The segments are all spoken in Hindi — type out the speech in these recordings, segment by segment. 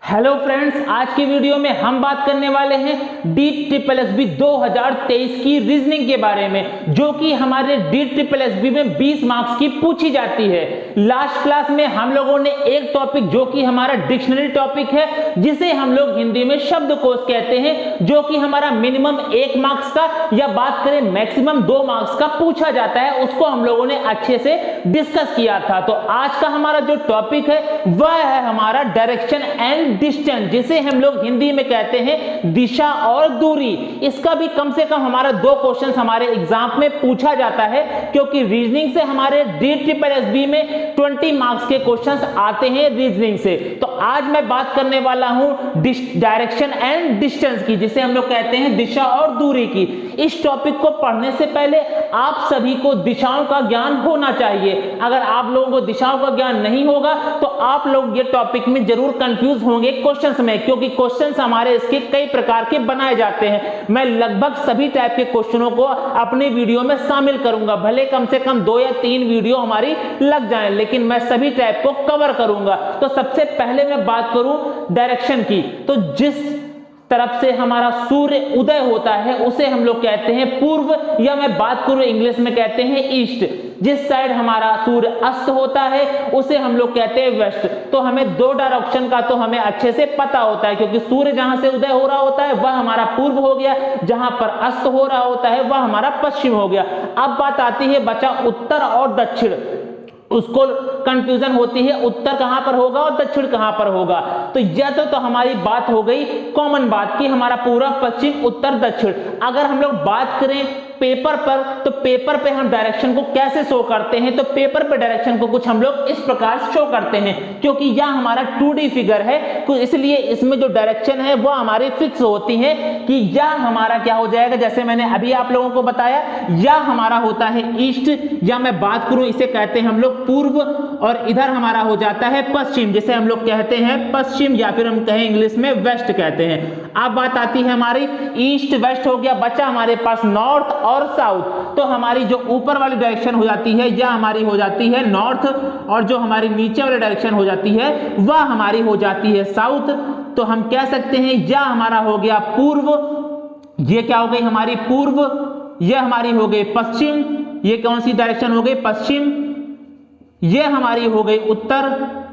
हेलो फ्रेंड्स, आज की वीडियो में हम बात करने वाले हैं DSSB 2023 की रीजनिंग के बारे में, जो कि हमारे DSSB में 20 मार्क्स की पूछी जाती है। लास्ट क्लास में हम लोगों ने एक टॉपिक जो कि हमारा डिक्शनरी टॉपिक है, जिसे हम लोग हिंदी में शब्दकोश कहते हैं, जो कि हमारा मिनिमम 1 मार्क्स का या बात करें मैक्सिमम 2 मार्क्स का पूछा जाता है, उसको हम लोगों ने अच्छे से डिस्कस किया था। तो आज का हमारा जो टॉपिक है वह है हमारा डायरेक्शन एंड डिस्टेंस, जिसे हम लोग हिंदी में कहते हैं दिशा और दूरी। इसका भी कम से कम हमारा 2 क्वेश्चंस हमारे एग्जाम में पूछा जाता है, क्योंकि रीजनिंग से हमारे DSSB में 20 मार्क्स के क्वेश्चंस आते हैं रीजनिंग से। तो आज मैं बात करने वाला हूं डायरेक्शन एंड डिस्टेंस की, जिसे हम लोग कहते हैं दिशा और दूरी की। इस टॉपिक को पढ़ने से पहले आप सभी को दिशाओं का ज्ञान होना चाहिए। अगर आप लोगों को दिशाओं का ज्ञान नहीं होगा तो आप लोग ये टॉपिक में जरूर कंफ्यूज होंगे क्वेश्चंस में, क्योंकि क्वेश्चंस हमारे इसके कई प्रकार के बनाए जाते हैं। मैं लगभग सभी टाइप के क्वेश्चनों को अपनी वीडियो में शामिल करूंगा, भले कम से कम 2 या 3 वीडियो हमारी लग जाएं, लेकिन मैं सभी टाइप को कवर करूंगा। तो सबसे पहले मैं बात करूं डायरेक्शन की, तो जिस तरफ से हमारा सूर्य उदय होता है उसे हम लोग कहते हैं पूर्व, या मैं बात करूं इंग्लिश में कहते हैं ईस्ट। जिस साइड हमारा सूर्य अस्त होता है उसे हम लोग कहते हैं वेस्ट। तो हमें 2 डायरेक्शन का तो हमें अच्छे से पता होता है, क्योंकि सूर्य जहां से उदय हो रहा होता है वह हमारा पूर्व हो गया, जहां पर अस्त हो रहा होता है वह हमारा पश्चिम हो गया। अब बात आती है बचा उत्तर और दक्षिण। उसको कंफ्यूजन होती है उत्तर कहां पर होगा और दक्षिण कहां पर होगा। तो यह तो हमारी बात हो गई कॉमन बात की हमारा पूर्व पश्चिम उत्तर दक्षिण। अगर हम लोग बात करें पेपर पर, तो पेपर पे हम डायरेक्शन को कैसे शो करते हैं, तो पेपर पे डायरेक्शन को कुछ हम लोग इस प्रकार शो करते हैं, क्योंकि यह हमारा 2D फिगर है, इसलिए इसमें जो डायरेक्शन है वह हमारी फिक्स होती है कि यह हमारा क्या हो जाएगा। जैसे मैंने अभी आप लोगों को बताया, यह हमारा होता है ईस्ट, या मैं बात करूं इसे कहते हैं हम लोग पूर्व, और इधर हमारा हो जाता है पश्चिम, जिसे हम लोग कहते हैं पश्चिम, या फिर हम कहें इंग्लिश में वेस्ट कहते हैं। अब बात आती है हमारी ईस्ट वेस्ट हो गया, बचा हमारे पास नॉर्थ और साउथ। तो हमारी जो ऊपर वाली डायरेक्शन हो जाती है यह हमारी हो जाती है नॉर्थ, और जो हमारी नीचे वाली डायरेक्शन हो जाती है वह हमारी हो जाती है साउथ। तो हम कह सकते हैं यह हमारा हो गया पूर्व, ये क्या हो गई हमारी पूर्व, यह हमारी हो गई पश्चिम, ये कौन सी डायरेक्शन हो गई पश्चिम, ये हमारी हो गई उत्तर,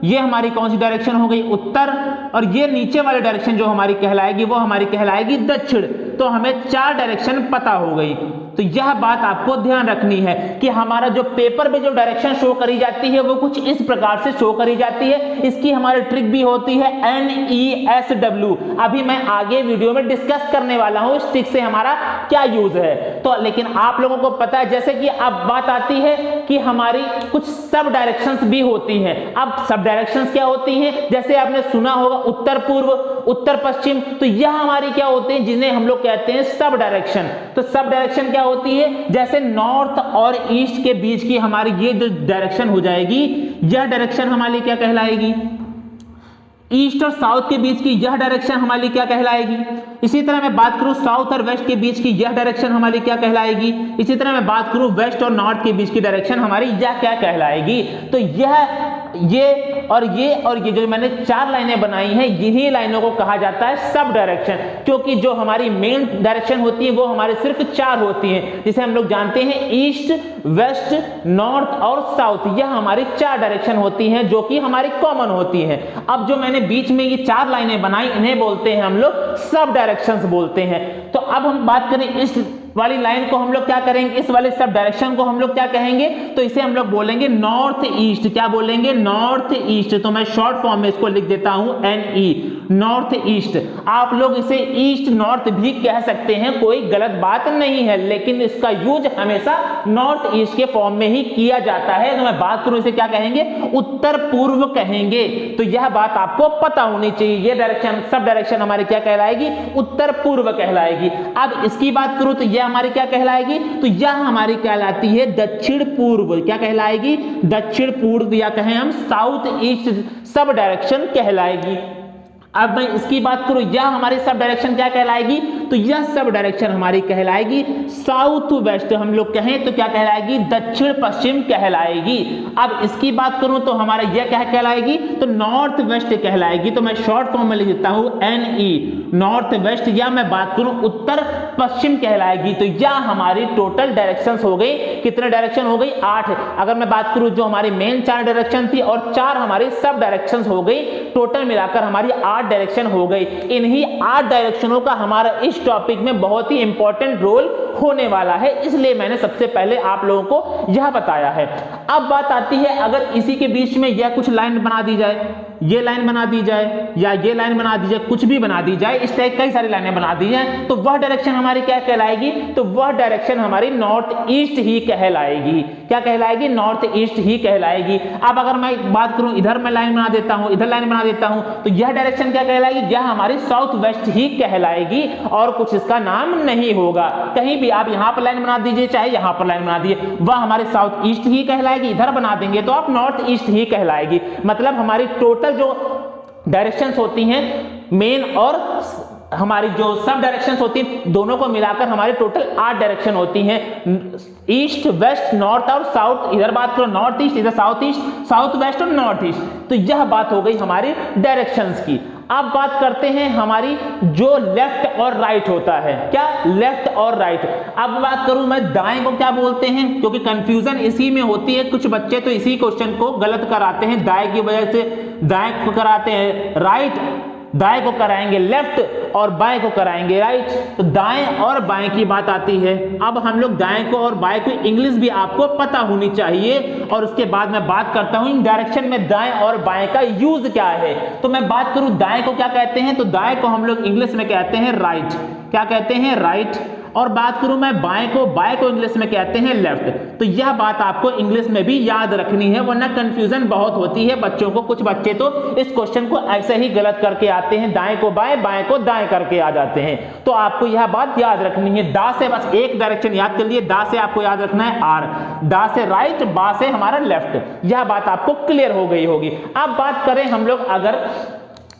ये हमारी कौन सी डायरेक्शन हो गई उत्तर, और ये नीचे वाली डायरेक्शन जो हमारी कहलाएगी वो हमारी कहलाएगी दक्षिण। तो हमें 4 डायरेक्शन पता हो गई। तो यह बात आपको ध्यान रखनी है कि हमारा जो पेपर में जो डायरेक्शन शो करी जाती है वो कुछ इस प्रकार से शो करी जाती है। इसकी हमारी ट्रिक भी होती है NESW। अभी मैं आगे वीडियो में डिस्कस करने वाला हूं इस ट्रिक से हमारा क्या यूज है। तो लेकिन आप लोगों को पता है, जैसे कि अब बात आती है कि हमारी कुछ सब डायरेक्शंस भी होती हैं। अब सब डायरेक्शंस क्या होती हैं, जैसे आपने सुना होगा उत्तर पूर्व उत्तर पश्चिम, तो यह हमारी क्या होते हैं जिन्हें हम लोग कहते हैं सब डायरेक्शन। तो सब डायरेक्शन क्या होती है, जैसे नॉर्थ और ईस्ट के बीच की हमारी ये जो डायरेक्शन हो जाएगी, यह डायरेक्शन हमारी क्या कहलाएगी, ईस्ट और साउथ के बीच की यह डायरेक्शन हमारी क्या कहलाएगी। इसी तरह मैं बात करूं साउथ और वेस्ट के बीच की यह डायरेक्शन हमारी क्या कहलाएगी। इसी तरह मैं बात करूं वेस्ट और नॉर्थ के बीच की डायरेक्शन हमारी यह क्या कहलाएगी। तो ये और ये जो मैंने 4 लाइनें बनाई हैं, यही लाइनों को कहा जाता है सब डायरेक्शन, क्योंकि जो हमारी मेन डायरेक्शन होती है वो हमारे सिर्फ 4 होती हैं, जिसे हम लोग जानते हैं ईस्ट वेस्ट नॉर्थ और साउथ। यह हमारी 4 डायरेक्शन होती हैं जो कि हमारी कॉमन होती हैं। अब जो मैंने बीच में ये 4 लाइनें बनाई, इन्हें बोलते हैं हम लोग सब डायरेक्शंस बोलते हैं। तो अब हम बात करें इस वाली लाइन को हम लोग क्या करेंगे, इस वाले सब डायरेक्शन को हम लोग क्या कहेंगे, तो इसे हम लोग बोलेंगे नॉर्थ ईस्ट। क्या बोलेंगे, नॉर्थ ईस्ट। तो मैं शॉर्ट फॉर्म में इसको लिख देता हूं NE, नॉर्थ ईस्ट। आप लोग इसे ईस्ट नॉर्थ भी कह सकते हैं, कोई गलत बात नहीं है, लेकिन इसका यूज हमेशा नॉर्थ ईस्ट के फॉर्म में ही किया जाता है। तो मैं बात करूं इसे क्या कहेंगे, उत्तर पूर्व कहेंगे। तो यह बात आपको पता होनी चाहिए, ये डायरेक्शन सब डायरेक्शन हमारी क्या कहलाएगी, उत्तर पूर्व कहलाएगी। अब इसकी बात करूं तो यह हमारी क्या कहलाएगी, तो यह हमारी कहलाती है दक्षिण पूर्व। क्या कहलाएगी, दक्षिण पूर्व, या कहें हम साउथ ईस्ट सब डायरेक्शन कहलाएगी। अब मैं इसकी बात करूं, यह हमारी सब डायरेक्शन क्या कहलाएगी, तो यह सब डायरेक्शन हमारी कहलाएगी साउथ वेस्ट। हम लोग कहें तो क्या कहलाएगी, दक्षिण पश्चिम कहलाएगी। अब इसकी बात करूं तो हमारा यह क्या कहलाएगी, तो नॉर्थ वेस्ट कहलाएगी। तो मैं शॉर्ट फॉर्म में लिख देता हूं NE, नॉर्थ वेस्ट, या मैं बात करूं उत्तर पश्चिम कहलाएगी। तो यह हमारी टोटल डायरेक्शंस हो गई, कितने डायरेक्शन हो गई, 8। अगर मैं बात करूं जो हमारी मेन 4 डायरेक्शन थी और 4 हमारी सब डायरेक्शंस हो गई, टोटल मिलाकर हमारी 8 डायरेक्शन हो गई। इन्हीं 8 डायरेक्शनों का हमारा इस टॉपिक में बहुत ही इंपॉर्टेंट रोल होने वाला है, इसलिए मैंने सबसे पहले आप लोगों को यह बताया है। अब बात आती है, अगर इसी के बीच में यह कुछ लाइन बना दी जाए, ये लाइन बना दी जाए या ये लाइन बना दी जाए, कुछ भी बना दी जाए, इस टाइप कई सारी लाइनें बना दी जाए, तो वह डायरेक्शन हमारी क्या कहलाएगी, तो वह डायरेक्शन हमारी नॉर्थ ईस्ट ही कहलाएगी। क्या कहलाएगी, नॉर्थ ईस्ट ही कहलाएगी। अब अगर मैं बात करूं, इधर मैं लाइन बना देता हूं, इधर लाइन बना देता हूं, तो यह डायरेक्शन क्या कहलाएगी, यह हमारी साउथ वेस्ट ही कहलाएगी और कुछ इसका नाम नहीं होगा। कहीं भी आप यहां पर लाइन बना दीजिए, चाहे यहां पर लाइन बना दीजिए, वह हमारे साउथ ईस्ट ही कहलाएगी। इधर बना देंगे तो आप नॉर्थ ईस्ट ही कहलाएगी। मतलब हमारी टोटल जो डायरेक्शंस होती हैं मेन और हमारी जो सब डायरेक्शंस होती हैं, दोनों को मिलाकर हमारी टोटल 8 डायरेक्शन होती हैं, ईस्ट वेस्ट नॉर्थ और साउथ। इधर बात करो नॉर्थ ईस्ट, इधर साउथ ईस्ट, साउथ वेस्ट और नॉर्थ ईस्ट। तो यह बात हो गई हमारी डायरेक्शंस की। अब बात करते हैं हमारी जो लेफ्ट और राइट होता है, क्या, लेफ्ट और राइट। अब बात करूं मैं दाएं को क्या बोलते हैं, क्योंकि कंफ्यूजन इसी में होती है, कुछ बच्चे तो इसी क्वेश्चन को गलत कराते हैं, दाएं की वजह से दाएं को कराते हैं राइट, दाएं को कराएंगे लेफ्ट और बाएं को कराएंगे राइट। तो दाएं और बाएं की बात आती है। अब हम लोग दाएं को और बाएं को इंग्लिश भी आपको पता होनी चाहिए, और उसके बाद मैं बात करता हूं इन डायरेक्शन में दाएं और बाएं का यूज क्या है। तो मैं बात करूं दाएं को क्या कहते हैं, तो दाएं को हम लोग इंग्लिश में कहते हैं राइट। क्या कहते हैं, राइट। और बात करूं मैं बाएं को इंग्लिश में कहते हैं लेफ्ट। तो यह बात आपको इंग्लिश में भी याद रखनी है, वरना कंफ्यूजन बहुत होती है बच्चों को। कुछ बच्चे तो इस क्वेश्चन को ऐसे ही गलत करके आते हैं, दाएं को बाएं, बाएं को दाएं करके आ जाते हैं। तो आपको यह बात याद रखनी है। दा से बस एक डायरेक्शन याद कर लिए, दा से आपको याद रखना है आर, दा से राइट, बा से हमारा लेफ्ट। यह बात आपको क्लियर हो गई होगी। अब बात करें हम लोग अगर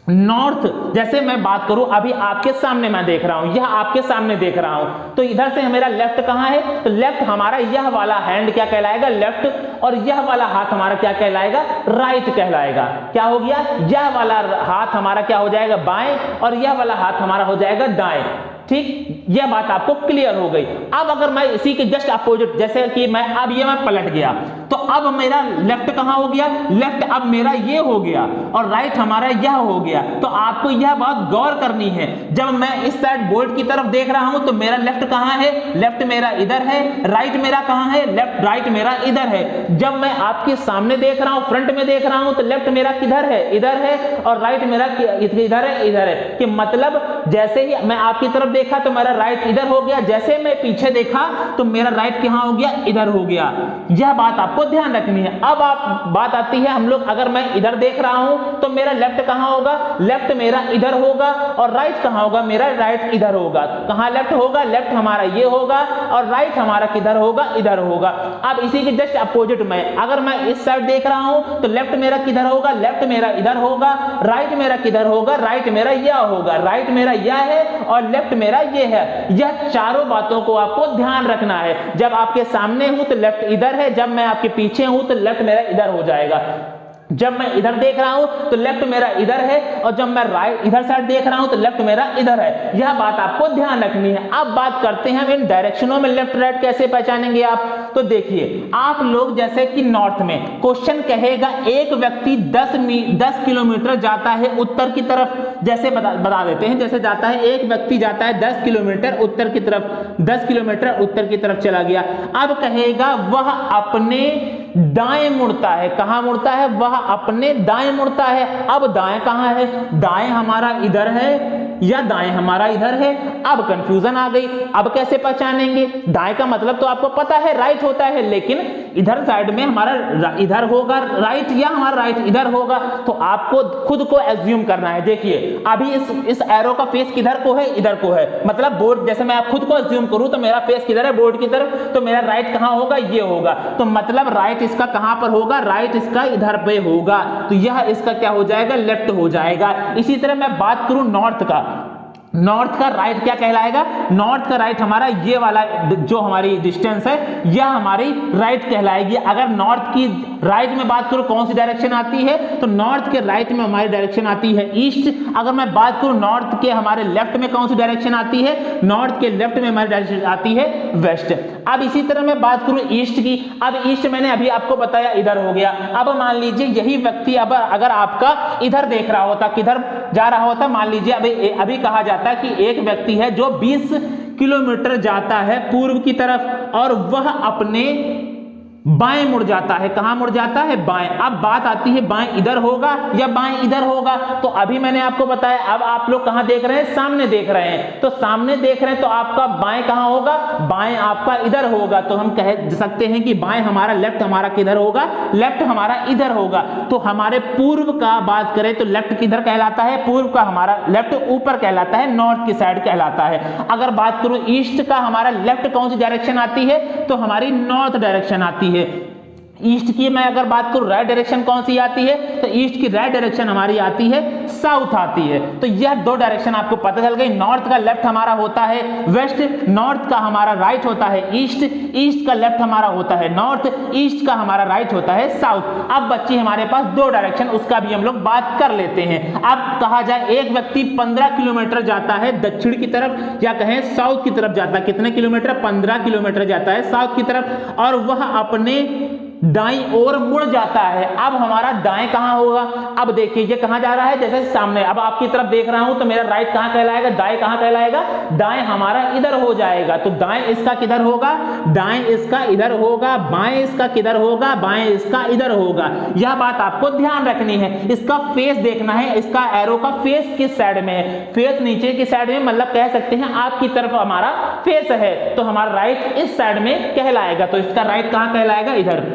नॉर्थ, जैसे मैं बात करूं अभी आपके सामने मैं देख रहा हूं, यह आपके सामने देख रहा हूं, तो इधर से मेरा लेफ्ट कहां है, तो लेफ्ट हमारा यह वाला हैंड क्या कहलाएगा, लेफ्ट, और यह वाला हाथ हमारा क्या कहलाएगा, राइट कहलाएगा। क्या हो गया, यह वाला हाथ हमारा क्या हो जाएगा, बाएं, और यह वाला हाथ हमारा हो जाएगा दाएं। ठीक, यह बात आपको क्लियर हो गई। अब अगर मैं इसी के जस्ट अपोजिट, जैसे कि मैं पलट गया, तो अब मेरा लेफ्ट कहां हो गया, लेफ्ट अब मेरा ये हो गया और राइट हमारा यह हो गया। तो आपको यह बात गौर करनी है, जब मैं इस साइड बोर्ड की तरफ देख रहा हूं तो मेरा लेफ्ट कहां है, लेफ्ट मेरा इधर है, राइट मेरा कहां है, लेफ्ट, राइट मेरा इधर है। जब मैं आपके सामने देख रहा हूं, फ्रंट में देख रहा हूं, तो लेफ्ट मेरा किधर है, इधर है, और राइट मेरा इधर है, इधर है। कि मतलब जैसे ही मैं आपकी तरफ देखा तो मेरा राइट इधर हो गया, जैसे मैं पीछे देखा तो मेरा राइट कहां हो गया, इधर हो गया। यह बात आपको ध्यान रखनी है। अब आप बात आती है हम लोग, अगर मैं इधर देख रहा हूं तो मेरा लेफ्ट कहां होगा, लेफ्ट मेरा इधर होगा, और राइट कहां होगा, मेरा राइट इधर होगा। कहां लेफ्ट होगा, लेफ्ट हमारा ये होगा, और राइट हमारा किधर होगा, इधर होगा। अब इसी के जस्ट अपोजिट में अगर मैं इस साइड देख रहा हूं तो लेफ्ट मेरा किधर होगा, लेफ्ट मेरा इधर होगा, राइट मेरा किधर होगा, राइट मेरा यह होगा, राइट मेरा यह है और लेफ्ट मेरा ये है। यह चारों बातों को आपको ध्यान रखना है। जब आपके सामने हूं तो लेफ्ट इधर है, जब मैं आपके पीछे हूं तो लेफ्ट मेरा इधर हो जाएगा। जब मैं इधर देख रहा हूं तो लेफ्ट मेरा इधर है, और जब मैं राइट इधर साइड देख रहा हूं तो लेफ्ट मेरा इधर है। यह बात आपको ध्यान रखनी है। अब बात करते हैं हम इन डायरेक्शनों में लेफ्ट राइट कैसे पहचानेंगे आप। तो देखिए आप लोग, जैसे कि नॉर्थ में क्वेश्चन कहेगा एक व्यक्ति 10 किलोमीटर जाता है उत्तर की तरफ, जैसे बता देते हैं, जैसे जाता है एक व्यक्ति जाता है 10 किलोमीटर उत्तर की तरफ, 10 किलोमीटर उत्तर की तरफ चला गया। अब कहेगा वह अपने दाएं मुड़ता है। कहां मुड़ता है, वह अपने दाएं मुड़ता है। अब दाएं कहां है, दाएं हमारा इधर है या दाएं हमारा इधर है। अब कंफ्यूजन आ गई, अब कैसे पहचानेंगे? दाएं का मतलब तो आपको पता है राइट होता है, लेकिन इधर साइड में हमारा इधर होगा राइट या हमारा राइट इधर होगा, तो आपको खुद को एज्यूम करना है। देखिए अभी इस एरो का फेस किधर को है? इधर को है, मतलब बोर्ड, जैसे मैं आप खुद को एज्यूम करूं तो मेरा फेस किधर है? बोर्ड की तरफ, तो मेरा राइट कहां होगा? ये होगा, तो मतलब राइट इसका कहां पर होगा? राइट इसका इधर पे होगा, तो यह इसका क्या हो जाएगा? लेफ्ट हो जाएगा। इसी तरह मैं बात करूं नॉर्थ का, नॉर्थ का राइट क्या कहलाएगा? नॉर्थ का राइट हमारा ये वाला जो हमारी डिस्टेंस है यह हमारी राइट कहलाएगी। अगर नॉर्थ की राइट में बात करूं कौन सी डायरेक्शन आती है, तो नॉर्थ के राइट में हमारी डायरेक्शन आती है ईस्ट। अगर मैं बात करूं नॉर्थ के हमारे लेफ्ट में कौन सी डायरेक्शन आती है, नॉर्थ के लेफ्ट में हमारी डायरेक्शन आती है वेस्ट। अब इसी तरह मैं बात करूं ईस्ट की, अब ईस्ट मैंने अभी आपको बताया इधर हो गया। अब मान लीजिए यही व्यक्ति अब अगर आपका इधर देख रहा होता, किधर जा रहा होता, मान लीजिए अभी कहा जाता कि एक व्यक्ति है जो 20 किलोमीटर जाता है पूर्व की तरफ और वह अपने बाएं मुड़ जाता है। कहां मुड़ जाता है? बाएं। अब बात आती है बाएं इधर होगा या बाएं इधर होगा, तो अभी मैंने आपको बताया, अब आप लोग कहां देख रहे हैं? सामने देख रहे हैं, तो सामने देख रहे हैं तो आपका बाएं कहां होगा? बाएं आपका इधर होगा, तो हम कह सकते हैं कि बाएं हमारा, लेफ्ट हमारा किधर होगा? लेफ्ट हमारा इधर होगा। तो हमारे पूर्व का बात करें तो लेफ्ट किधर कहलाता है? पूर्व का हमारा लेफ्ट ऊपर कहलाता है, नॉर्थ की साइड कहलाता है। अगर बात करूं ईस्ट का, हमारा लेफ्ट कौन सी डायरेक्शन आती है? तो हमारी नॉर्थ डायरेक्शन आती है। ईस्ट की मैं अगर बात करूं राइट डायरेक्शन कौन सी आती है, तो ईस्ट की राइट डायरेक्शन हमारी आती है साउथ आती है। तो यह दो डायरेक्शन आपको पता चल गई। नॉर्थ का लेफ्ट हमारा होता है वेस्ट, नॉर्थ का हमारा राइट होता है ईस्ट, ईस्ट का लेफ्ट हमारा होता है नॉर्थ, ईस्ट का हमारा राइट होता है साउथ। अब बच्ची हमारे पास दो डायरेक्शन, उसका भी हम लोग बात कर लेते हैं। अब कहा जाए एक व्यक्ति 15 किलोमीटर जाता है दक्षिण की तरफ या कहें साउथ की तरफ जाता है। कितने किलोमीटर? 15 किलोमीटर जाता है साउथ की तरफ, और वह अपने दाईं ओर मुड़ जाता है। अब हमारा दाएं कहां होगा? अब देखिए ये कहां जा रहा है? जैसे सामने, अब आपकी तरफ देख रहा हूं तो मेरा राइट कहां कहलाएगा? दाएं कहां कहलाएगा? दाएं हमारा इधर हो जाएगा, तो दाएं इसका किधर होगा? दाएं इसका इधर होगा, बाएं इसका किधर होगा? बाएं इसका इधर होगा। यह बात आपको ध्यान रखनी है। इसका फेस देखना है, इसका एरो का फेस किस साइड में है? फेस नीचे की साइड में, मतलब कह सकते हैं आपकी तरफ हमारा फेस है, तो हमारा राइट इस साइड में कहलाएगा, तो इसका राइट कहां कहलाएगा? इधर।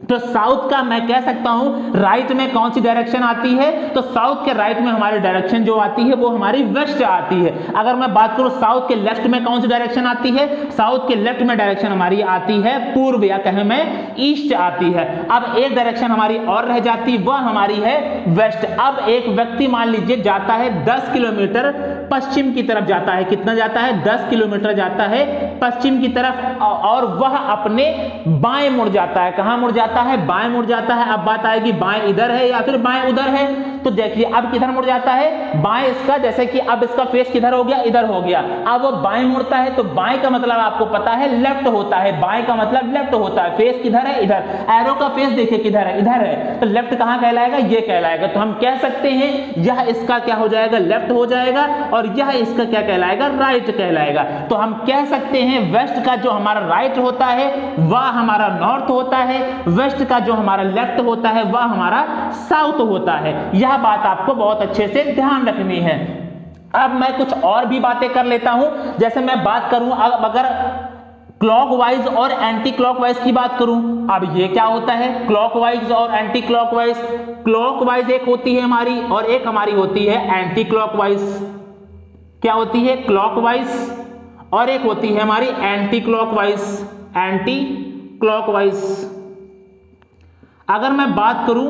तो साउथ का मैं कह सकता हूं राइट में कौन सी डायरेक्शन आती है, तो साउथ के राइट में हमारी डायरेक्शन जो आती है वो हमारी वेस्ट आती है। अगर मैं बात करूं साउथ के लेफ्ट में कौन सी डायरेक्शन आती है, साउथ के लेफ्ट में डायरेक्शन हमारी आती है पूर्व या कहें मैं ईस्ट आती है। अब एक डायरेक्शन हमारी और रह जाती है, वह हमारी है वेस्ट। अब एक व्यक्ति मान लीजिए जाता है 10 किलोमीटर पश्चिम की तरफ जाता है। कितना जाता है? 10 किलोमीटर जाता है पश्चिम की तरफ, और वह अपने बाएं मुड़ जाता है। कहां मुड़ जाता है? बाएं मुड़ जाता है। अब बात आएगी बाएं इधर है या फिर बाएं उधर है, तो देखिए अब किधर मुड़ जाता है? बाएं इसका, जैसे कि अब इसका फेस किधर हो गया? इधर हो गया। अब वो बाएं मुड़ता है, तो बाएं का मतलब आपको पता है लेफ्ट होता है, बाएं का मतलब लेफ्ट होता है। फेस किधर है? इधर। एरो का फेस देखिए किधर है? इधर है, तो लेफ्ट कहां कहलाएगा? ये कहलाएगा। तो हम कह सकते हैं यह इसका क्या हो जाएगा? लेफ्ट हो जाएगा, और यह इसका क्या कहलाएगा? राइट कहलाएगा। तो हम कह सकते हैं वेस्ट का जो हमारा राइट होता है वह हमारा नॉर्थ होता है, वेस्ट का जो हमारा लेफ्ट होता है वह हमारा साउथ होता है। यह बात आपको बहुत अच्छे से ध्यान रखनी है। अब मैं कुछ और भी बातें कर लेता हूं, जैसे मैं बात करूं अब अगर क्लॉकवाइज और एंटी क्लॉकवाइज की बात करूं, अब ये क्या होता है? क्लॉकवाइज और एंटी क्लॉकवाइज। क्लॉकवाइज एक होती है हमारी और एक हमारी होती है एंटी क्लॉकवाइज। क्या होती है? क्लॉकवाइज, और एक होती है हमारी एंटी क्लॉकवाइज। Anti clockwise. अगर मैं बात करूं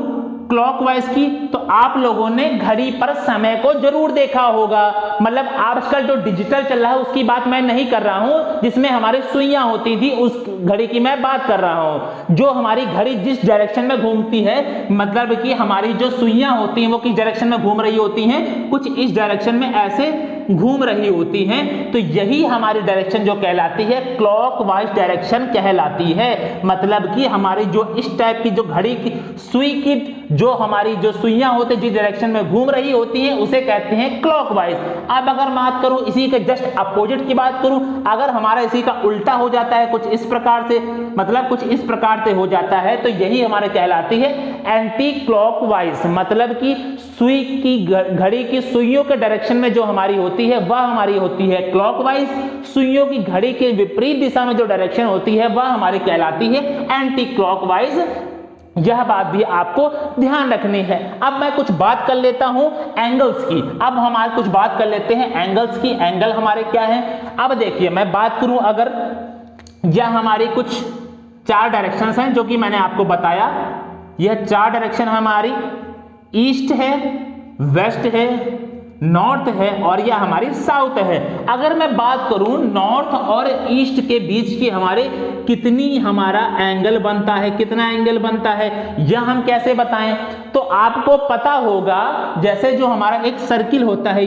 क्लॉकवाइज की, तो आप लोगों ने घड़ी पर समय को जरूर देखा होगा। मतलब आजकल जो डिजिटल चल रहा है उसकी बात मैं नहीं कर रहा हूं, जिसमें हमारी सुइयां होती थी उस घड़ी की मैं बात कर रहा हूं। जो हमारी घड़ी जिस डायरेक्शन में घूमती है, मतलब कि हमारी जो सुइयां होती हैं वो किस डायरेक्शन में घूम रही होती हैं? कुछ इस डायरेक्शन में ऐसे घूम रही होती हैं, तो यही हमारी डायरेक्शन जो कहलाती है क्लॉकवाइज डायरेक्शन कहलाती है। मतलब कि हमारी जो इस टाइप की जो घड़ी की सुई की जो हमारी जो सुइयां होती है जिस डायरेक्शन में घूम रही होती हैं उसे कहते हैं क्लॉकवाइज। अब अगर बात करूं इसी के जस्ट अपोजिट की बात करूं, अगर हमारा इसी का उल्टा हो जाता है कुछ इस प्रकार से, मतलब कुछ इस प्रकार से हो जाता है, तो यही हमारे कहलाती है एंटी क्लॉकवाइज। मतलब कि सुई की घड़ी की सुइयों के डायरेक्शन में जो हमारी होती है वह हमारी होती है क्लॉकवाइज, सुइयों की घड़ी के विपरीत दिशा में जो डायरेक्शन होती है वह हमारी कहलाती है एंटी क्लॉकवाइज। यह बात भी आपको ध्यान रखनी है। अब मैं कुछ बात कर लेता हूं एंगल्स की। अब हमारे कुछ बात कर लेते हैं एंगल्स की। एंगल हमारे क्या है? अब देखिए मैं बात करूं, अगर यह हमारी कुछ 4 डायरेक्शंस हैं जो कि मैंने आपको बताया। यह 4 डायरेक्शन हमारी ईस्ट है, वेस्ट है, नॉर्थ है और यह हमारी साउथ है। अगर मैं बात करूं नॉर्थ और ईस्ट के बीच की हमारे कितनी हमारा एंगल बनता है, कितना एंगल बनता है, यह हम कैसे बताएं? तो आपको पता होगा जैसे जो हमारा एक सर्किल होता है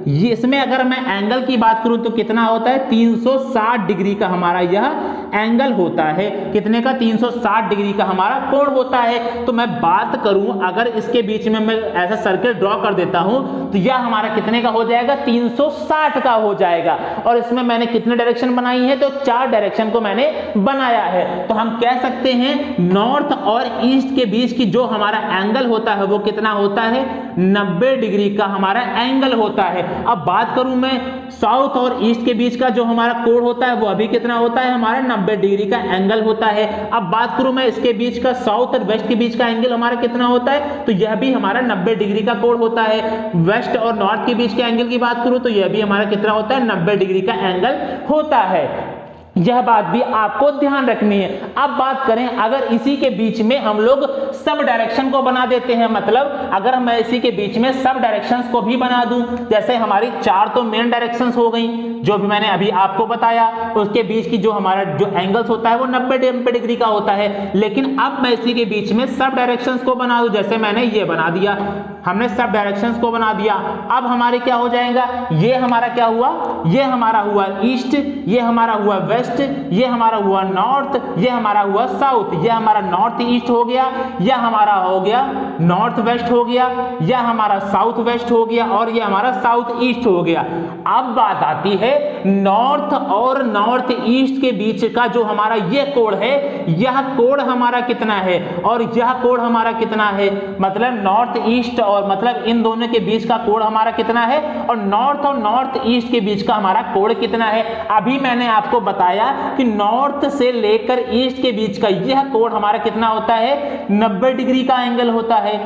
ये इसमें अगर मैं एंगल की बात करूं तो कितना होता है? 360 डिग्री का हमारा यह एंगल होता है। कितने का? 360 डिग्री का हमारा कोण होता है। तो मैं बात करूं अगर इसके बीच में मैं ऐसा सर्किल ड्रॉ कर देता हूं तो यह हमारा कितने का हो जाएगा? 360 का हो जाएगा। और इसमें मैंने कितने डायरेक्शन बनाई है? तो 4 डायरेक्शन को मैंने बनाया है। तो हम कह सकते हैं नॉर्थ और ईस्ट के बीच की जो हमारा एंगल होता है वो कितना होता है? 90 डिग्री का हमारा एंगल होता है। अब बात करूं मैं साउथ और ईस्ट के बीच का जो हमारा कोण होता है वो अभी कितना होता है? हमारा 90 डिग्री का एंगल होता है। अब बात करूं मैं इसके बीच का साउथ और वेस्ट के बीच का एंगल हमारा कितना होता है? तो यह भी हमारा 90 डिग्री का कोण होता है। वेस्ट और नॉर्थ के बीच के एंगल की बात करूं तो यह भी हमारा कितना होता है? 90 डिग्री का एंगल होता है। यह बात भी आपको ध्यान रखनी है। अब बात करें अगर इसी के बीच में हम लोग सब डायरेक्शन को बना देते हैं, मतलब अगर मैं इसी के बीच में सब डायरेक्शंस को भी बना दूं, जैसे हमारी 4 तो मेन डायरेक्शंस हो गई जो भी मैंने अभी आपको बताया, उसके बीच की जो हमारा जो एंगल्स होता है वो 90 डिग्री का होता है। लेकिन अब मैं इसी के बीच में सब डायरेक्शंस को बना दूं, जैसे मैंने ये बना दिया, हमने सब डायरेक्शंस को बना दिया। अब हमारे क्या हो जाएगा? ये हमारा क्या हुआ? ये हमारा हुआ ईस्ट, ये हमारा हुआ वेस्ट, ये हमारा हुआ नॉर्थ, ये हमारा हुआ साउथ। ये हमारा नॉर्थ ईस्ट हो गया, यह हमारा हो गया नॉर्थ वेस्ट हो गया, यह हमारा साउथ वेस्ट हो गया और यह हमारा साउथ ईस्ट हो गया। अब बात आती है नॉर्थ और नॉर्थ ईस्ट के बीच का जो हमारा ये कोण है, यह कोण हमारा कितना है और यह कोण हमारा कितना है? मतलब नॉर्थ ईस्ट और मतलब इन दोनों के बीच का कोण हमारा कितना है और नॉर्थ ईस्ट के बीच का हमारा कोण कितना है? अभी मैंने आपको बताया कि नॉर्थ से लेकर ईस्ट के बीच का यह कोण हमारा कितना होता है? 90 डिग्री का एंगल होता है।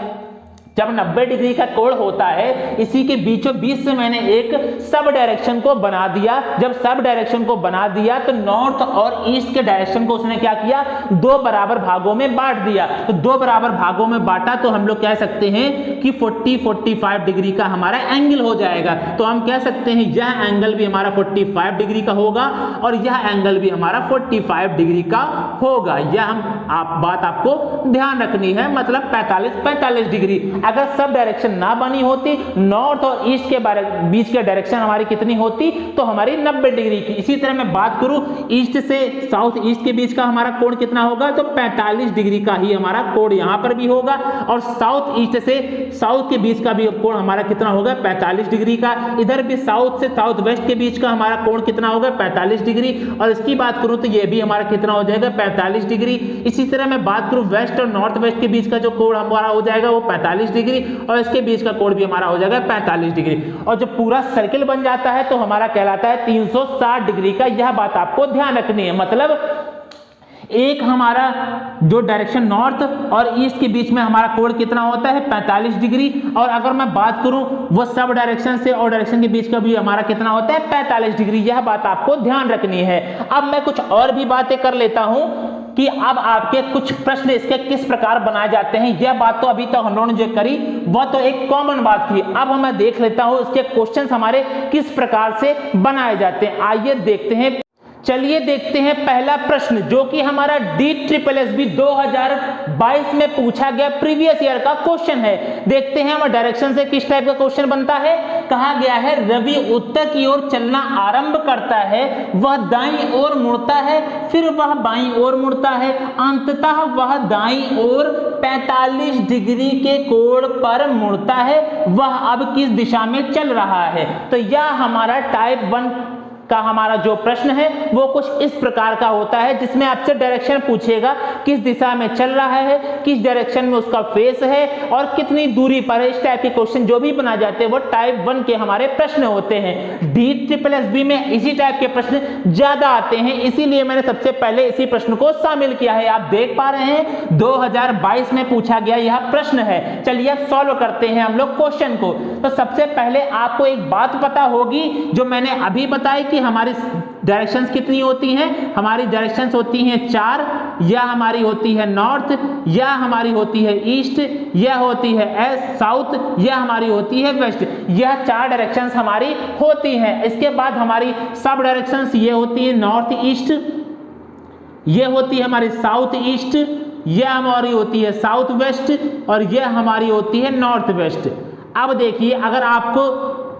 जब 90 डिग्री का कोण होता है, इसी के बीचों बीच से मैंने एक सब डायरेक्शन को बना दिया। जब सब डायरेक्शन को बना दिया तो नॉर्थ और ईस्ट के डायरेक्शन को उसने क्या किया? 2 बराबर भागों में बांट दिया। तो 2 बराबर भागों में बांटा तो हम लोग कह सकते हैं कि 40-45 डिग्री का हमारा एंगल हो जाएगा। तो हम कह सकते हैं यह एंगल भी हमारा 45 डिग्री का होगा और यह एंगल भी हमारा 45 डिग्री का होगा। यह बात आपको ध्यान रखनी है, मतलब 45 डिग्री। अगर सब डायरेक्शन ना बनी होती, नॉर्थ और ईस्ट के बीच के डायरेक्शन हमारी कितनी होती? तो हमारी 90 डिग्री की। इसी तरह मैं बात करूं ईस्ट से साउथ ईस्ट के बीच का हमारा कोण कितना होगा? तो 45 डिग्री का ही हमारा कोण यहां पर भी होगा और साउथ ईस्ट से साउथ के बीच का भी कोण हमारा कितना होगा? 45 डिग्री का। इधर भी साउथ से साउथ वेस्ट के बीच का हमारा कोण कितना होगा? 45 डिग्री। और इसकी बात करूं तो यह भी हमारा कितना हो जाएगा? 45 डिग्री। इसी तरह मैं बात करूं वेस्ट और नॉर्थ वेस्ट के बीच का जो कोण हमारा हो जाएगा वो 45 डिग्री और इसके बीच का कोण भी हमारा हो जाएगा 45 डिग्री। और जब पूरा सर्किल बन जाता है तो हमारा कहलाता है 360 डिग्री का। यह बात आपको ध्यान रखनी है। मतलब एक हमारा जो डायरेक्शन नॉर्थ और ईस्ट के बीच में हमारा कोण कितना होता है? 45 डिग्री। और अगर मैं बात करूं वो सब डायरेक्शन से और डायरेक्शन के बीच का भी हमारा कितना होता है? 45 डिग्री। यह बात आपको ध्यान रखनी है। अब मैं कुछ और भी बातें कर लेता हूं कि अब आपके कुछ प्रश्न इसके किस प्रकार बनाए जाते हैं। यह बात तो अभी तक हम लोगों ने जो करी वह तो एक कॉमन बात थी। अब मैं देख लेता हूं इसके क्वेश्चंस हमारे किस प्रकार से बनाए जाते हैं। आइए देखते हैं। चलिए देखते हैं पहला प्रश्न जो कि हमारा DSSB 2022 में पूछा गया प्रीवियस ईयर का क्वेश्चन है। देखते हैं हम डायरेक्शन से किस टाइप का क्वेश्चन बनता है। कहा गया है रवि उत्तर की ओर चलना आरंभ करता है, वह दाईं ओर मुड़ता है, फिर वह बाईं ओर मुड़ता है, अंततः वह दाईं ओर 45 डिग्री के कोण पर मुड़ता है वह अब किस दिशा में चल रहा है। तो यह हमारा टाइप 1 का हमारा जो प्रश्न है वो कुछ इस प्रकार का होता है, जिसमें आपसे डायरेक्शन पूछेगा किस दिशा में चल रहा है, किस डायरेक्शन में उसका फेस है और कितनी दूरी पर है। इस टाइप के क्वेश्चन जो भी बना जाते हैं वो टाइप 1 के हमारे प्रश्न होते हैं। DSSB में इसी टाइप के प्रश्न ज्यादा आते हैं, इसीलिए मैंने सबसे पहले इसी प्रश्न को शामिल किया है। आप देख पा रहे हैं 2022 में पूछा गया यह प्रश्न है। चलिए अब सॉल्व करते हैं हम लोग क्वेश्चन को। तो सबसे पहले आपको एक बात पता होगी जो मैंने अभी बताई कि हमारी डायरेक्शंस कितनी होती हैं। हमारी डायरेक्शंस होती हैं 4, यह हमारी होती है नॉर्थ, यह हमारी होती है ईस्ट, यह होती है साउथ, यह हमारी होती है वेस्ट। यह 4 डायरेक्शंस हमारी होती हैं। इसके बाद हमारी सब डायरेक्शंस ये होती है नॉर्थ ईस्ट, ये होती है हमारी साउथ ईस्ट, यह हमारी होती है साउथ वेस्ट और यह हमारी होती है नॉर्थ वेस्ट। अब देखिए अगर आपको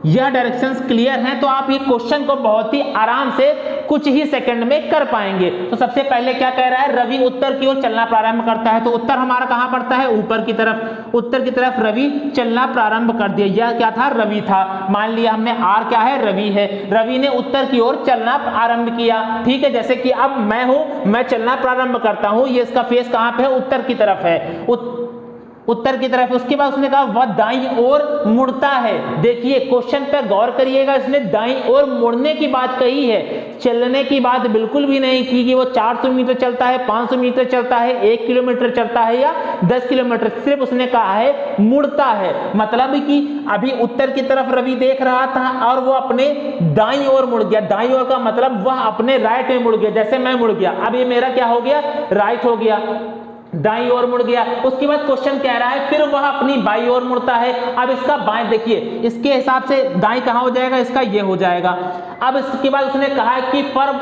यह डायरेक्शंस क्लियर हैं तो आप ये क्वेश्चन को बहुत ही आराम से कुछ ही सेकंड में कर पाएंगे। तो सबसे पहले क्या कह रहा है, रवि उत्तर की ओर चलना प्रारंभ करता है। तो उत्तर हमारा कहां पड़ता है, ऊपर की तरफ। उत्तर की तरफ रवि चलना प्रारंभ कर दिया। यह क्या था, रवि था। मान लिया हमने आर क्या है, रवि है। रवि ने उत्तर की ओर चलना आरंभ किया। ठीक है, जैसे कि अब मैं हूं, मैं चलना प्रारंभ करता हूं। ये इसका फेस कहां पे है, उत्तर की तरफ है, उत्तर की तरफ। उसके बाद उसने कहा वह दाईं ओर मुड़ता है। देखिए क्वेश्चन पे गौर करिएगा, इसने दाईं ओर मुड़ने की बात कही है, चलने की बात बिल्कुल भी नहीं की कि वो 400 मीटर चलता है, 500 मीटर चलता है, 1 किलोमीटर चलता है या 10 किलोमीटर। सिर्फ उसने कहा है मुड़ता है। मतलब कि अभी उत्तर की तरफ रवि देख रहा था और वो अपने दाईं ओर मुड़ गया। दाईं ओर का मतलब वह अपने राइट में मुड़ गया, जैसे मैं मुड़ गया। अब ये मेरा क्या हो गया, राइट हो गया, दाईं ओर मुड़ गया। उसके बाद क्वेश्चन कह रहा है फिर वह अपनी बाईं ओर मुड़ता है। अब इसका बाएं देखिए, इसके हिसाब से दाईं कहां हो जाएगा, इसका ये हो जाएगा। अब इसके बाद उसने कहा है कि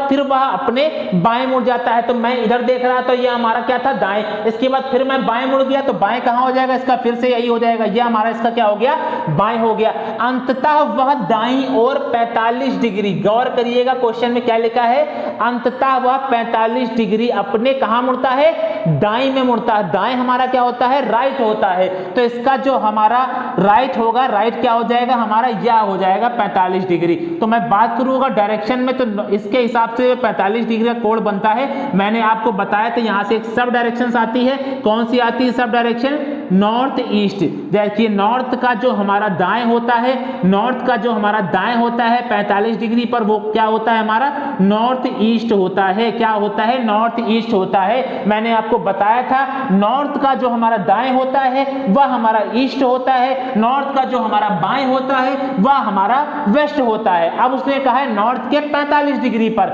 फिर वह अपने बाएं मुड़ जाता है। तो मैं इधर देख रहा तो ये हमारा क्या था, दाएं। इसके बाद फिर मैं बाएं मुड़ गया तो बाएं कहां हो जाएगा, इसका फिर से यही हो जाएगा। ये हमारा इसका क्या हो गया, बाएं हो गया। अंततः वह दाईं ओर 45 डिग्री, गौर करिएगा क्वेश्चन में क्या लिखा है, अंततः वह 45 डिग्री अपने कहां मुड़ता है, दाईं में मुड़ता है। दाएं हमारा क्या होता है, राइट होता है। तो इसका जो हमारा राइट होगा, राइट क्या हो जाएगा हमारा, यह हो जाएगा 45 डिग्री। तो मैं बात करूंगा डायरेक्शन में, तो इसके हिसाब से 45 डिग्री का कोण बनता है। मैंने आपको बताया था यहां से एक सब डायरेक्शन आती है। कौन सी आती है सब डायरेक्शन, नॉर्थ ईस्ट। देखिए नॉर्थ का जो हमारा दाएं होता है, नॉर्थ का जो हमारा दाएं होता है 45 डिग्री पर, वो क्या होता है हमारा, नॉर्थ ईस्ट होता है। क्या होता है, नॉर्थ ईस्ट होता है। मैंने आपको बताया था नॉर्थ का जो हमारा दाएं होता है वह हमारा ईस्ट होता है, नॉर्थ का जो हमारा बाएं होता है वह हमारा वेस्ट होता है। अब उसने कहा है नॉर्थ के 45 डिग्री पर।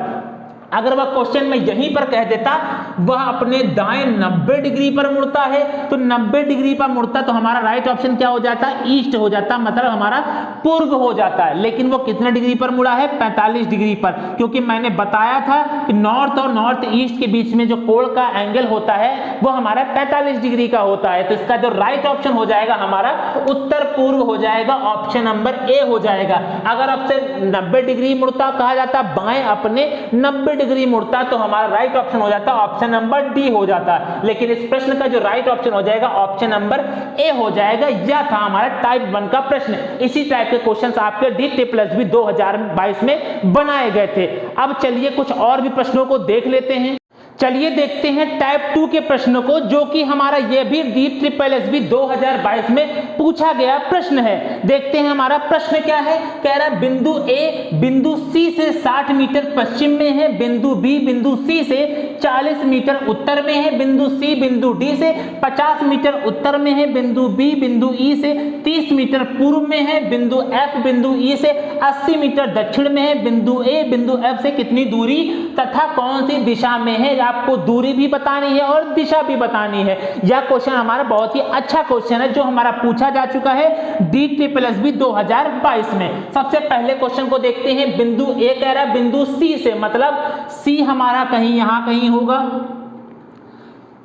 अगर वह क्वेश्चन में यहीं पर कह देता वह अपने दाएं 90 डिग्री पर मुड़ता है, तो 90 डिग्री पर मुड़ता तो हमारा राइट ऑप्शन क्या हो जाता, ईस्ट हो जाता, मतलब हमारा पूर्व हो जाता है। लेकिन वो कितने डिग्री पर मुड़ा है, 45 डिग्री पर। क्योंकि मैंने बताया था कि नॉर्थ और नॉर्थ ईस्ट के बीच में जो कोण का एंगल होता है वो हमारा 45 डिग्री का होता है। तो इसका जो राइट ऑप्शन हो जाएगा हमारा उत्तर पूर्व हो जाएगा, ऑप्शन नंबर ए हो जाएगा। अगर आपसे 90 डिग्री मुड़ता कहा जाता, बाएं अपने 90 डिग्री मुड़ता, तो हमारा राइट ऑप्शन हो जाता ऑप्शन नंबर डी हो जाता। लेकिन इस प्रश्न का जो राइट ऑप्शन हो जाएगा ऑप्शन नंबर ए हो जाएगा। यह था हमारा टाइप 1 का प्रश्न। इसी टाइप के क्वेश्चंस आपके DSSB 2022 में बनाए गए थे। अब चलिए कुछ और भी प्रश्नों को देख लेते हैं। चलिए देखते हैं टाइप 2 के प्रश्नों को, जो कि हमारा यह भी DSSB 2022 में पूछा गया प्रश्न है। देखते हैं हमारा प्रश्न क्या है। कह रहा है बिंदु ए बिंदु सी से 60 मीटर पश्चिम में है, बिंदु बी बिंदु सी से 40 मीटर उत्तर में है, बिंदु सी बिंदु डी से 50 मीटर उत्तर में है, बिंदु बी बिंदु ई से 30 मीटर पूर्व में है, बिंदु एफ बिंदु ई से 80 मीटर दक्षिण में है, बिंदु ए बिंदु एफ से कितनी दूरी तथा कौन सी दिशा में है। आपको दूरी भी बतानी है और दिशा भी बतानी है। यह क्वेश्चन हमारा बहुत ही अच्छा क्वेश्चन है जो हमारा पूछा जा चुका है DSSB 2022 में। सबसे पहले क्वेश्चन को देखते हैं। बिंदु ए कह रहा है बिंदु सी से, मतलब सी हमारा कहीं यहां कहीं होगा।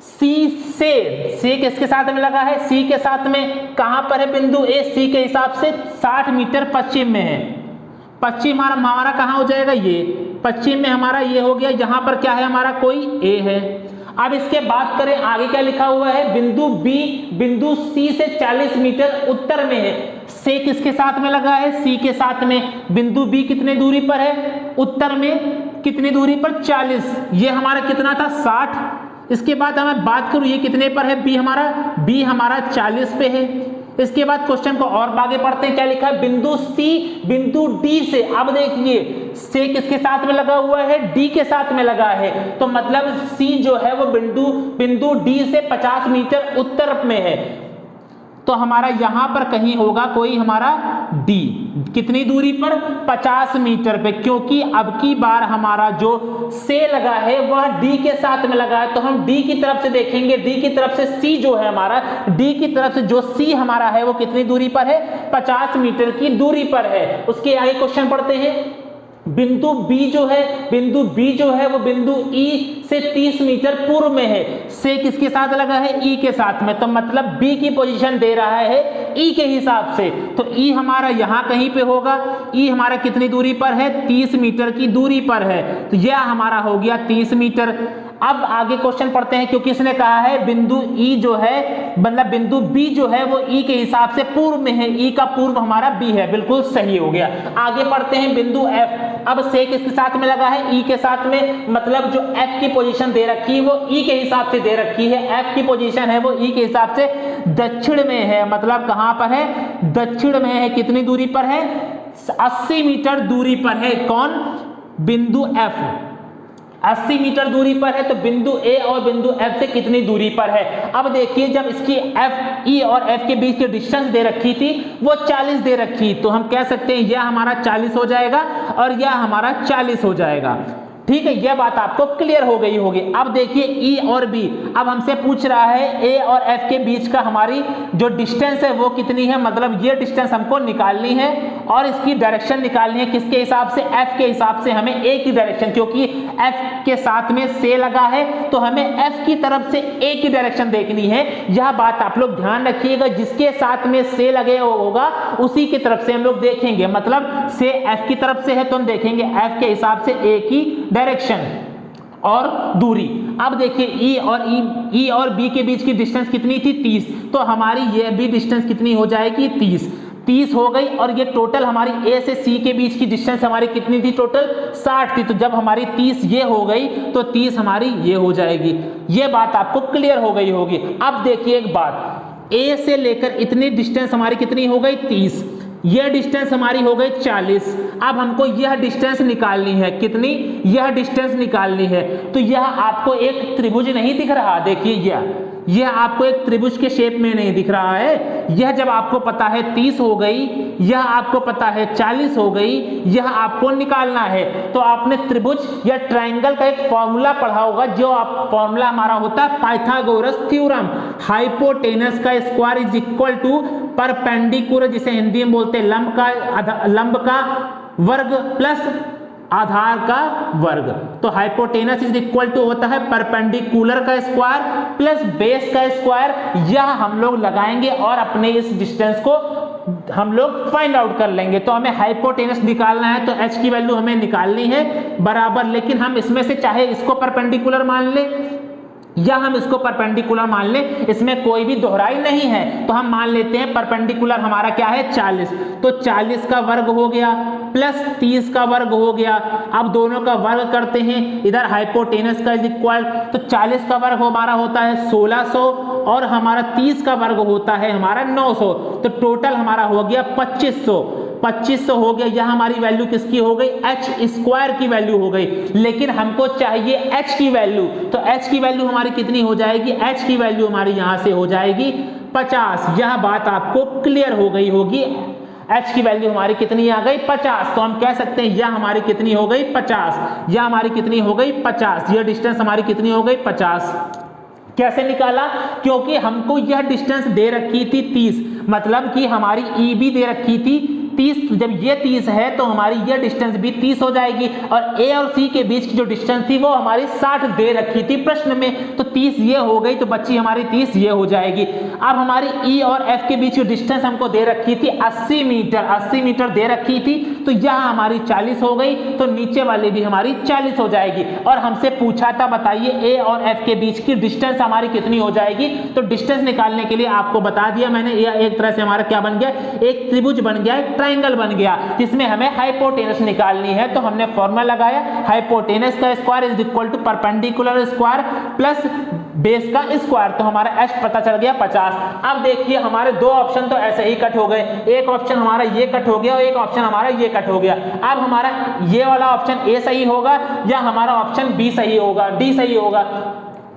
सी से, सी किसके साथ में लगा है, सी के साथ में। कहां पर है बिंदु ए, सी के हिसाब से 60 मीटर पश्चिम में है। पश्चिम हमारा कहां हो जाएगा, ये पश्चिम में हमारा ये हो गया। यहां पर क्या है हमारा, कोई ए है। अब इसके बात करें आगे क्या लिखा हुआ है, बिंदु बी बिंदु सी से 40 मीटर उत्तर में है। से किसके साथ में लगा है, सी के साथ में। बिंदु बी कितने दूरी पर है, उत्तर में कितनी दूरी पर, 40। ये हमारा कितना था, 60। इसके बाद मैं बात करूं ये कितने पर है, बी हमारा 40 पे है। इसके बाद क्वेश्चन को और आगे पढ़ते हैं, क्या लिखा है, बिंदु सी बिंदु डी से। अब देखिए से किसके साथ में लगा हुआ है, डी के साथ में लगा है, तो मतलब सी जो है वो बिंदु डी से 50 मीटर उत्तर में है। तो हमारा यहां पर कहीं होगा कोई हमारा डी, कितनी दूरी पर, 50 मीटर पे, क्योंकि अब की बार हमारा जो से लगा है वह डी के साथ में लगा है। तो हम डी की तरफ से देखेंगे, डी की तरफ से सी जो है हमारा, डी की तरफ से जो सी हमारा है वो कितनी दूरी पर है, 50 मीटर की दूरी पर है। उसके आगे क्वेश्चन पढ़ते हैं, बिंदु बी जो है वो बिंदु ई से 30 मीटर पूर्व में है। से किसके साथ लगा है, ई के साथ में, तो मतलब बी की पोजीशन दे रहा है ई के हिसाब से। तो ई हमारा यहां कहीं पे होगा, ई हमारा कितनी दूरी पर है, 30 मीटर की दूरी पर है, तो यह हमारा हो गया 30 मीटर। अब आगे क्वेश्चन पढ़ते हैं, क्योंकि इसने कहा है बिंदु ई जो है, मतलब बिंदु बी जो है वो ई के हिसाब से पूर्व में है, ई का पूर्व हमारा बी है, बिल्कुल सही हो गया। आगे पढ़ते हैं बिंदु एफ। अब से किसके साथ में लगा है, ई के साथ में, मतलब जो एफ की पोजीशन दे रखी है वो ई के हिसाब से दे रखी है। एफ की पोजीशन है वो ई के हिसाब से दक्षिण में है, मतलब कहां पर है, दक्षिण में है। कितनी दूरी पर है, 80 मीटर दूरी पर है। कौन, बिंदु एफ 80 मीटर दूरी पर है। तो बिंदु ए और बिंदु एफ से कितनी दूरी पर है। अब देखिए जब इसकी एफ, ई और एफ के बीच की डिस्टेंस दे रखी थी वो 40 दे रखी, तो हम कह सकते हैं यह हमारा 40 हो जाएगा और यह हमारा 40 हो जाएगा। ठीक है, यह बात आपको क्लियर हो गई होगी। अब देखिए ई और बी, अब हमसे पूछ रहा है ए और एफ के बीच का हमारी जो डिस्टेंस है वो कितनी है, मतलब ये डिस्टेंस हमको निकालनी है और इसकी डायरेक्शन निकालनी है। किसके हिसाब से, एफ के हिसाब से। हमें ए की डायरेक्शन, क्योंकि एफ के साथ में से लगा है तो हमें एफ की तरफ से ए की डायरेक्शन देखनी है। यह बात आप लोग ध्यान रखिएगा, जिसके साथ में से लगे होगा उसी की तरफ से हम लोग देखेंगे। मतलब से एफ की तरफ से है तो हम देखेंगे एफ के हिसाब से ए की डायरेक्शन और दूरी। अब देखिए ई और बी के बीच की डिस्टेंस कितनी थी, 30। तो हमारी ये भी डिस्टेंस कितनी हो जाएगी, 30 हो गई। और ये टोटल हमारी ए से सी के बीच की डिस्टेंस हमारी कितनी थी, टोटल 60 थी। तो जब हमारी 30 ये हो गई तो 30 हमारी ये हो जाएगी। ये बात आपको क्लियर हो गई होगी। अब देखिए एक बात, ए से लेकर इतनी डिस्टेंस हमारी कितनी हो गई, 30। यह डिस्टेंस हमारी हो गई 40। अब हमको यह डिस्टेंस निकालनी है, कितनी, यह डिस्टेंस निकालनी है। तो यह आपको एक त्रिभुज नहीं दिख रहा, देखिए यह आपको एक त्रिभुज के शेप में नहीं दिख रहा है। यह जब आपको पता है 30 हो गई, यह आपको पता है 40 हो गई, यह आपको निकालना है। तो आपने त्रिभुज या ट्रायंगल का एक फॉर्मूला पढ़ा होगा, जो फॉर्मूला हमारा होता है पाइथागोरस थ्योरम। हाइपोटेनस का square is equal to perpendicular, जिसे हिंदी में बोलते हैं लंब का वर्ग प्लस आधार का वर्ग। तो हाइपोटेनस इज इक्वल टू होता है परपेंडिकुलर का स्क्वायर प्लस बेस का स्क्वायर। यह हम लोग लगाएंगे और अपने इस डिस्टेंस को हम लोग फाइंड आउट कर लेंगे। तो हमें हाइपोटेनस निकालना है, तो h की वैल्यू हमें निकालनी है बराबर, लेकिन हम इसमें से चाहे इसको परपेंडिकुलर मान ले या हम इसको परपेंडिकुलर मान ले, इसमें कोई भी दोहराई नहीं है। तो हम मान लेते हैं परपेंडिकुलर हमारा क्या है, 40। तो 40 का वर्ग हो गया प्लस 30 का वर्ग हो गया। अब दोनों का वर्ग करते हैं, इधर हाइपोटेनस का इज इक्वल, तो 40 का वर्ग हमारा होता है 1600 और हमारा 30 का वर्ग होता है हमारा 900। तो टोटल हमारा हो गया 2500 हो गया। यह हमारी वैल्यू किसकी हो गई, h स्क्वायर की वैल्यू हो गई। लेकिन हमको चाहिए h की वैल्यू, तो h की वैल्यू हमारी कितनी हो जाएगी, h की वैल्यू हमारी यहां से हो जाएगी 50। यह बात आपको क्लियर हो गई होगी। h की वैल्यू हमारी कितनी आ गई, 50। तो हम कह सकते हैं यह हमारी कितनी हो गई, 50। यह हमारी कितनी हो गई, 50। यह डिस्टेंस हमारी कितनी हो गई, 50। कैसे निकाला, क्योंकि हमको यह डिस्टेंस दे रखी थी 30, मतलब कि हमारी ई भी दे रखी थी 30, जब ये 30 है तो हमारी ये डिस्टेंस भी 30 हो जाएगी और ए और सी के बीच की जो डिस्टेंस थी वो हमारी 60 दे रखी थी प्रश्न में, तो 30 ये हो गई तो बच्ची हमारी 30 ये हो जाएगी। अब हमारी ई और एफ के बीच की डिस्टेंस हमको दे रखी थी 80 मीटर दे रखी थी, तो यहाँ हमारी 40 हो गई, तो नीचे वाली भी हमारी 40 हो जाएगी। और हमसे पूछा था बताइए ए और एफ के बीच की डिस्टेंस हमारी कितनी हो जाएगी, तो डिस्टेंस निकालने के लिए आपको बता दिया मैंने, यह एक तरह से हमारा क्या बन गया, एक त्रिभुज बन गया, एक ट्रायंगल बन गया, जिसमें हमें हाइपोटेनस निकालनी है। तो हमने फॉर्मूला लगाया, हाइपोटेनस का square is equal to perpendicular square plus base का स्क्वायर, तो हमारा एच पता चल गया 50। अब देखिए हमारे दो ऑप्शन तो ऐसे ही कट हो गए, एक ऑप्शन हमारा ये कट हो गया और एक ऑप्शन हमारा ये कट हो गया। अब हमारा ये वाला ऑप्शन ए सही होगा या हमारा ऑप्शन बी सही होगा, डी सही होगा,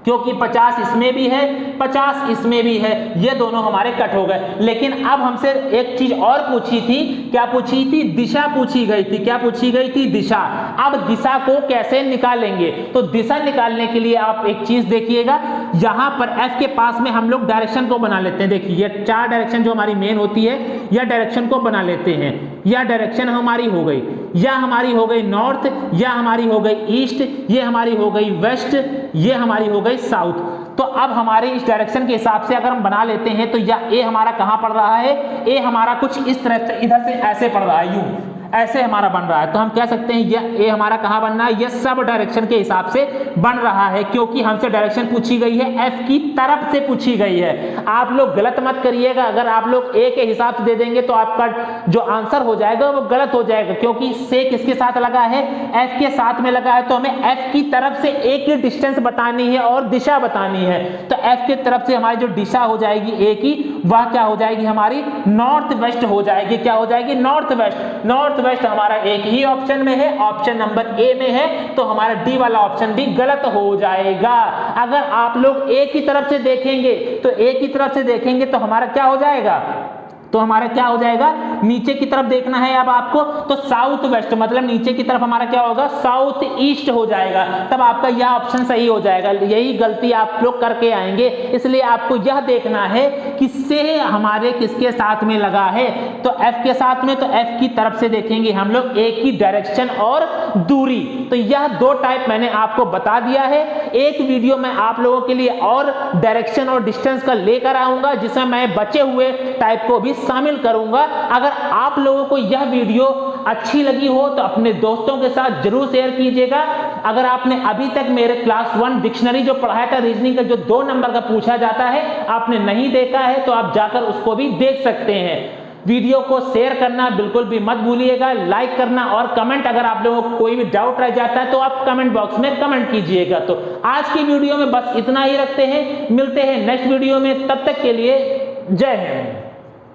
क्योंकि 50 इसमें भी है 50 इसमें भी है, ये दोनों हमारे कट हो गए। लेकिन अब हमसे एक चीज और पूछी थी, क्या पूछी थी, दिशा पूछी गई थी, क्या पूछी गई थी, दिशा। अब दिशा को कैसे निकालेंगे, तो दिशा निकालने के लिए आप एक चीज देखिएगा, यहां पर एफ के पास में हम लोग डायरेक्शन को बना लेते हैं। देखिए ये 4 डायरेक्शन जो हमारी मेन होती है, यह डायरेक्शन को बना लेते हैं। यह डायरेक्शन हमारी हो गई, यह हमारी हो गई नॉर्थ, यह हमारी हो गई ईस्ट, ये हमारी हो गई वेस्ट, ये हमारी हो गई साउथ। तो अब हमारे इस डायरेक्शन के हिसाब से अगर हम बना लेते हैं तो यह ए हमारा कहां पड़ रहा है, ए हमारा कुछ इस तरह से इधर से ऐसे पड़ रहा है, यूं ऐसे हमारा बन रहा है। तो हम कह सकते हैं यह ए हमारा कहां बनना है, यह सब डायरेक्शन के हिसाब से बन रहा है, क्योंकि हमसे डायरेक्शन पूछी गई है एफ की तरफ से पूछी गई है। आप लोग गलत मत करिएगा, अगर आप लोग ए के हिसाब से दे देंगे तो आपका जो आंसर हो जाएगा वो गलत हो जाएगा, क्योंकि से किसके साथ लगा है, एफ के साथ में लगा है, तो हमें एफ की तरफ से ए की डिस्टेंस बतानी है और दिशा बतानी है। तो एफ की तरफ से हमारी जो दिशा हो जाएगी ए की, वह क्या हो जाएगी, हमारी नॉर्थ वेस्ट हो जाएगी। क्या हो जाएगी, नॉर्थ वेस्ट। नॉर्थ वेस्ट हमारा एक ही ऑप्शन में है, ऑप्शन नंबर ए में है, तो हमारा डी वाला ऑप्शन भी गलत हो जाएगा। अगर आप लोग ए की तरफ से देखेंगे तो ए की तरफ से देखेंगे तो हमारा क्या हो जाएगा, तो हमारा क्या हो जाएगा, नीचे की तरफ देखना है अब आपको, तो साउथ वेस्ट मतलब नीचे की तरफ हमारा क्या होगा, साउथ ईस्ट हो जाएगा, तब आपका यह ऑप्शन सही हो जाएगा। यही गलती आप लोग करके आएंगे, इसलिए आपको यह देखना है किससे हमारे किसके साथ में लगा है, तो एफ के साथ में, तो एफ की तरफ से देखेंगे हम लोग ए की डायरेक्शन और दूरी। तो यह 2 टाइप मैंने आपको बता दिया है। एक वीडियो में आप लोगों के लिए और डायरेक्शन और डिस्टेंस का लेकर आऊंगा, जिसमें मैं बचे हुए टाइप को भी शामिल करूंगा। अगर आप लोगों को यह वीडियो अच्छी लगी हो तो अपने दोस्तों के साथ जरूर शेयर कीजिएगा। अगर आपने अभी तक मेरे क्लास 1 डिक्शनरी जो पढ़ाया था रीजनिंग का, जो 2 नंबर का पूछा जाता है, आपने नहीं देखा है तो आप जाकर उसको भी देख सकते हैं। वीडियो को शेयर करना बिल्कुल भी मत भूलिएगा, लाइक करना और कमेंट, अगर आप लोगों को कोई भी डाउट रह जाता है तो आप कमेंट बॉक्स में कमेंट कीजिएगा। तो आज की वीडियो में बस इतना ही रखते हैं, मिलते हैं नेक्स्ट वीडियो में, तब तक के लिए जय हिंद।